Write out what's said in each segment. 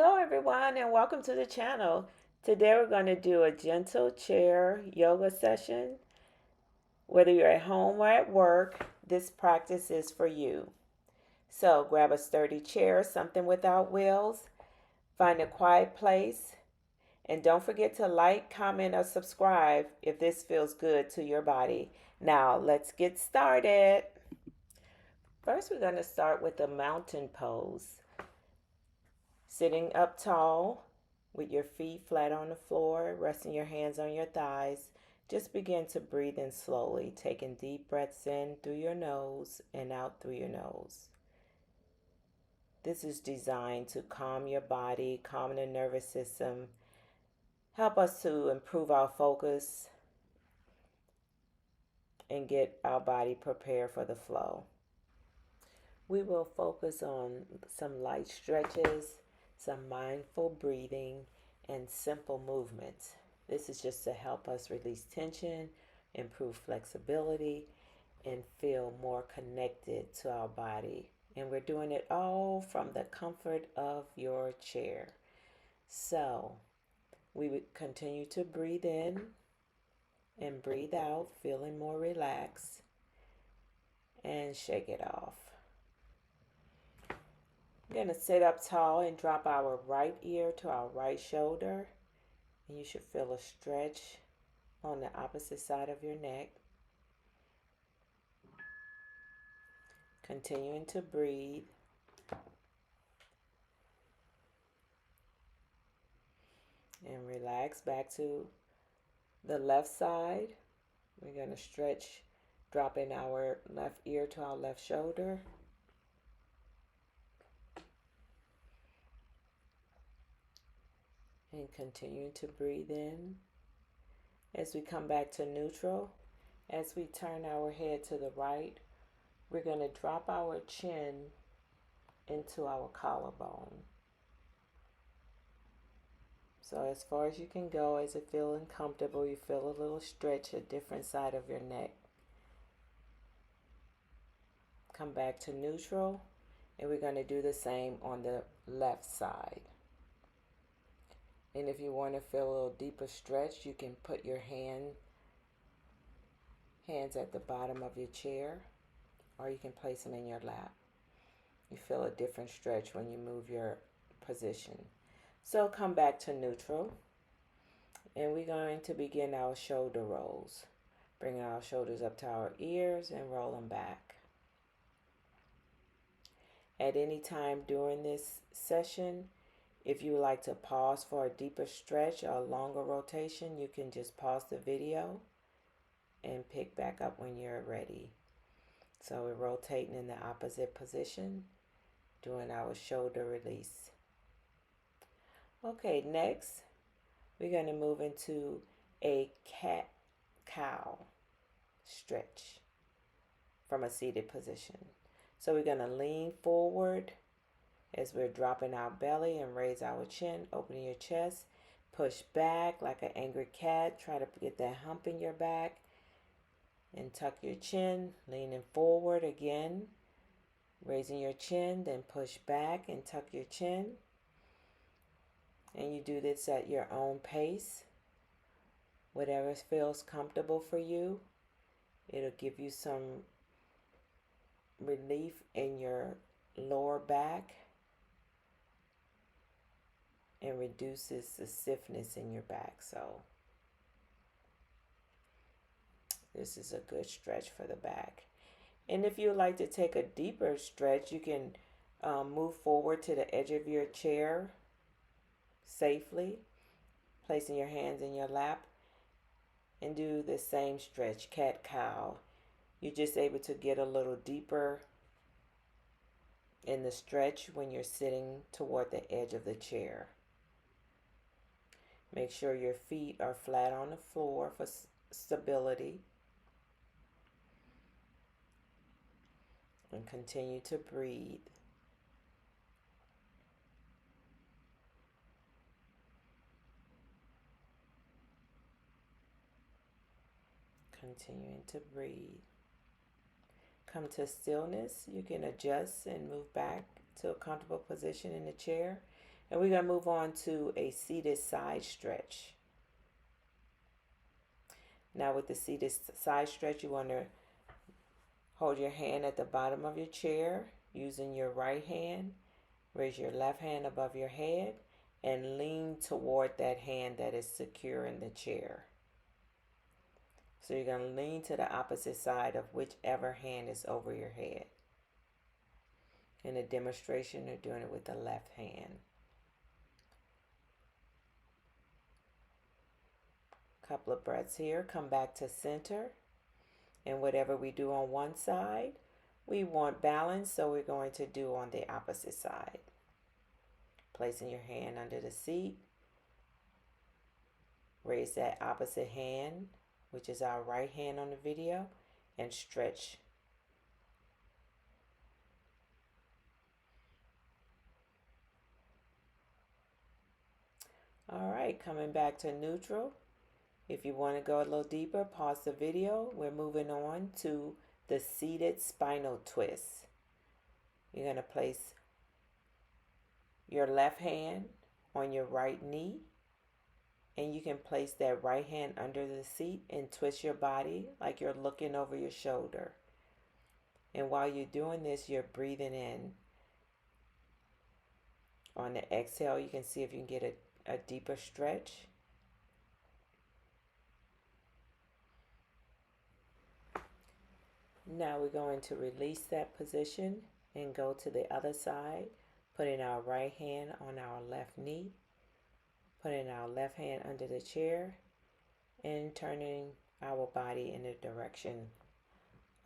Hello, everyone, and welcome to the channel. Today, we're going to do a gentle chair yoga session. Whether you're at home or at work, this practice is for you. So, grab a sturdy chair, something without wheels, find a quiet place, and don't forget to like, comment, or subscribe if this feels good to your body. Now, let's get started. First, we're going to start with the mountain pose. Sitting up tall with your feet flat on the floor, resting your hands on your thighs. Just begin to breathe in slowly, taking deep breaths in through your nose and out through your nose. This is designed to calm your body, calm the nervous system, help us to improve our focus, and get our body prepared for the flow. We will focus on some light stretches, some mindful breathing, and simple movements. This is just to help us release tension, improve flexibility, and feel more connected to our body. And we're doing it all from the comfort of your chair. So we would continue to breathe in and breathe out, feeling more relaxed, and shake it off. We're going to sit up tall and drop our right ear to our right shoulder. And you should feel a stretch on the opposite side of your neck. Continuing to breathe. And relax back to the left side. We're going to stretch, dropping our left ear to our left shoulder. And continuing to breathe in. As we come back to neutral, as we turn our head to the right, we're going to drop our chin into our collarbone. So as far as you can go, as it feels uncomfortable, you feel a little stretch at different side of your neck. Come back to neutral, and we're going to do the same on the left side. And if you want to feel a little deeper stretch, you can put your hands at the bottom of your chair, or you can place them in your lap. You feel a different stretch when you move your position. So come back to neutral, and we're going to begin our shoulder rolls. Bring our shoulders up to our ears and roll them back. At any time during this session, if you would like to pause for a deeper stretch or a longer rotation, you can just pause the video and pick back up when you're ready. So we're rotating in the opposite position, doing our shoulder release. Okay, next we're going to move into a cat-cow stretch from a seated position. So we're going to lean forward as we're dropping our belly and raise our chin, opening your chest. Push back like an angry cat. Try to get that hump in your back. And tuck your chin, leaning forward again. Raising your chin, then push back and tuck your chin. And you do this at your own pace. Whatever feels comfortable for you. It'll give you some relief in your lower back and reduces the stiffness in your back. So this is a good stretch for the back. And if you would like to take a deeper stretch, you can move forward to the edge of your chair safely, placing your hands in your lap, and do the same stretch, cat-cow. You're just able to get a little deeper in the stretch when you're sitting toward the edge of the chair. Make sure your feet are flat on the floor for stability. And continue to breathe. Continuing to breathe. Come to stillness. You can adjust and move back to a comfortable position in the chair. And we're going to move on to a seated side stretch. Now with the seated side stretch, you want to hold your hand at the bottom of your chair using your right hand. Raise your left hand above your head and lean toward that hand that is secure in the chair. So you're going to lean to the opposite side of whichever hand is over your head. In a demonstration, they're doing it with the left hand. Couple of breaths here. Come back to center. And whatever we do on one side, we want balance, so we're going to do on the opposite side. Placing your hand under the seat. Raise that opposite hand, which is our right hand on the video, and stretch. All right, coming back to neutral. If you want to go a little deeper, pause the video. We're moving on to the seated spinal twist. You're going to place your left hand on your right knee, and you can place that right hand under the seat and twist your body like you're looking over your shoulder. And while you're doing this, you're breathing in. On the exhale, you can see if you can get a deeper stretch. Now we're going to release that position and go to the other side, putting our right hand on our left knee, putting our left hand under the chair, and turning our body in the direction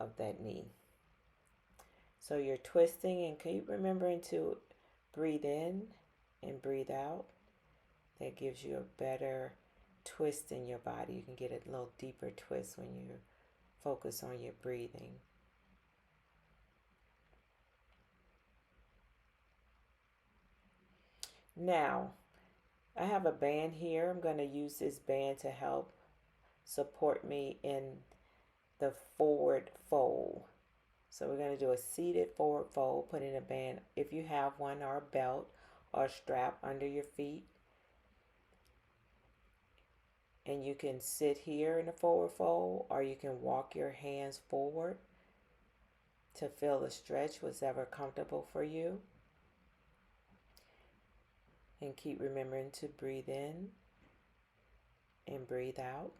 of that knee. So you're twisting, and keep remembering to breathe in and breathe out. That gives you a better twist in your body. You can get a little deeper twist when you focus on your breathing. Now, I have a band here. I'm going to use this band to help support me in the forward fold. So we're going to do a seated forward fold, putting a band, if you have one, or a belt or a strap under your feet. And you can sit here in a forward fold, or you can walk your hands forward to feel the stretch, whatever comfortable for you. And keep remembering to breathe in and breathe out.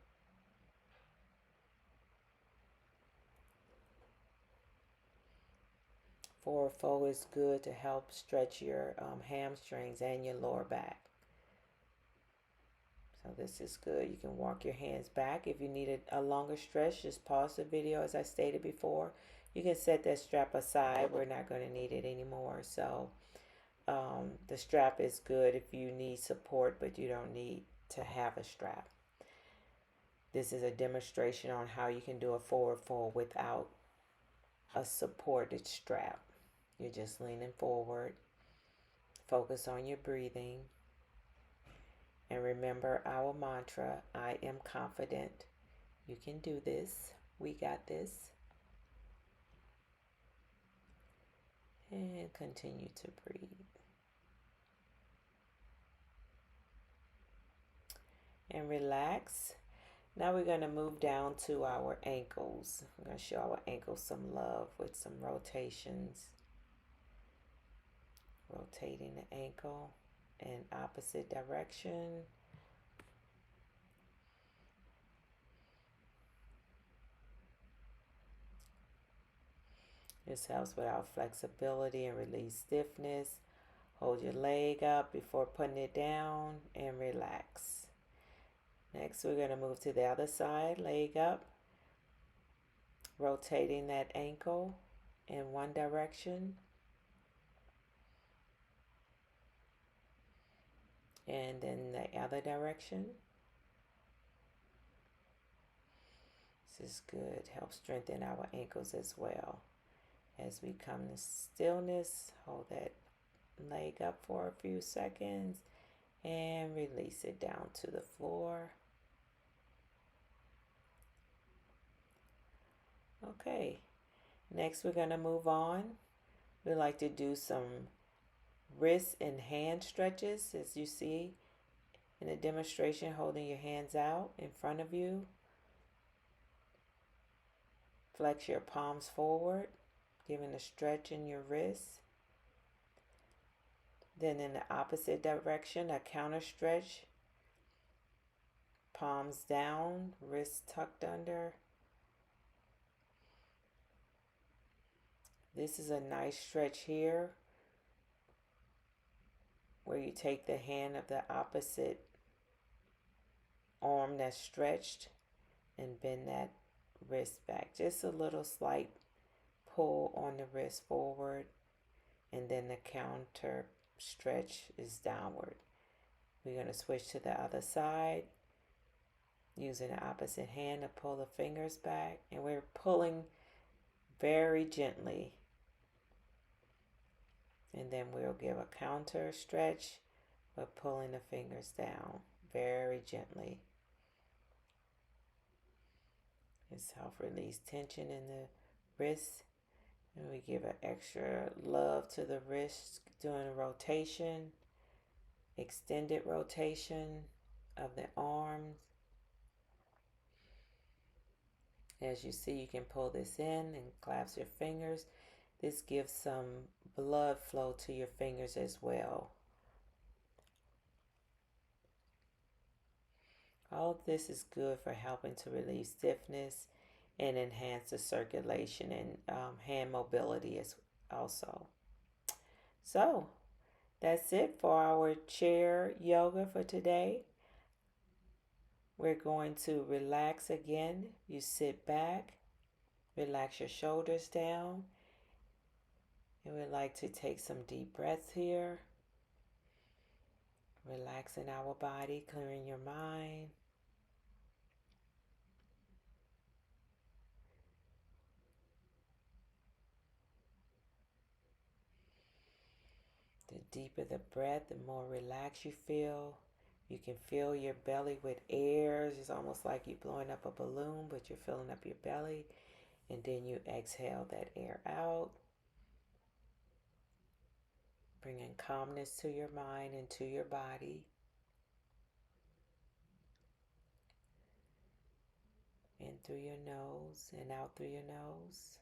Forward fold is good to help stretch your hamstrings and your lower back. So this is good. You can walk your hands back. If you need a longer stretch, just pause the video as I stated before. You can set that strap aside. We're not going to need it anymore. So the strap is good if you need support, but you don't need to have a strap. This is a demonstration on how you can do a forward fold without a supported strap. You're just leaning forward. Focus on your breathing. And remember our mantra, I am confident. You can do this. We got this. And continue to breathe. And relax. Now we're going to move down to our ankles. I'm going to show our ankles some love with some rotations. Rotating the ankle in opposite direction. This helps with our flexibility and release stiffness. Hold your leg up before putting it down and relax. Next, we're going to move to the other side, leg up. Rotating that ankle in one direction. And then the other direction. This is good. Helps strengthen our ankles as well. As we come to stillness, hold that leg up for a few seconds and release it down to the floor. Okay, next we're going to move on. We like to do some wrist and hand stretches, as you see in the demonstration, holding your hands out in front of you. Flex your palms forward, giving a stretch in your wrists. Then in the opposite direction, a counter stretch. Palms down, wrists tucked under. This is a nice stretch here where you take the hand of the opposite arm that's stretched and bend that wrist back. Just a little slight pull on the wrist forward, and then the counter stretch is downward. We're going to switch to the other side using the opposite hand to pull the fingers back, and we're pulling very gently. And then we'll give a counter stretch, but pulling the fingers down very gently. Just help release tension in the wrist. And we give an extra love to the wrist doing a rotation, extended rotation of the arms. As you see, you can pull this in and clasp your fingers. This gives some blood flow to your fingers as well. All of this is good for helping to relieve stiffness and enhance the circulation and hand mobility as also. So that's it for our chair yoga for today. We're going to relax again. You sit back, relax your shoulders down, and we'd like to take some deep breaths here. Relaxing our body, clearing your mind. The deeper the breath, the more relaxed you feel. You can fill your belly with air. It's almost like you're blowing up a balloon, but you're filling up your belly. And then you exhale that air out, bringing calmness to your mind and to your body. In through your nose and out through your nose.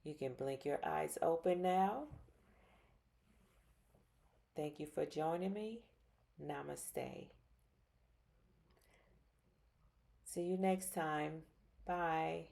You can blink your eyes open now. Thank you for joining me. Namaste. See you next time. Bye.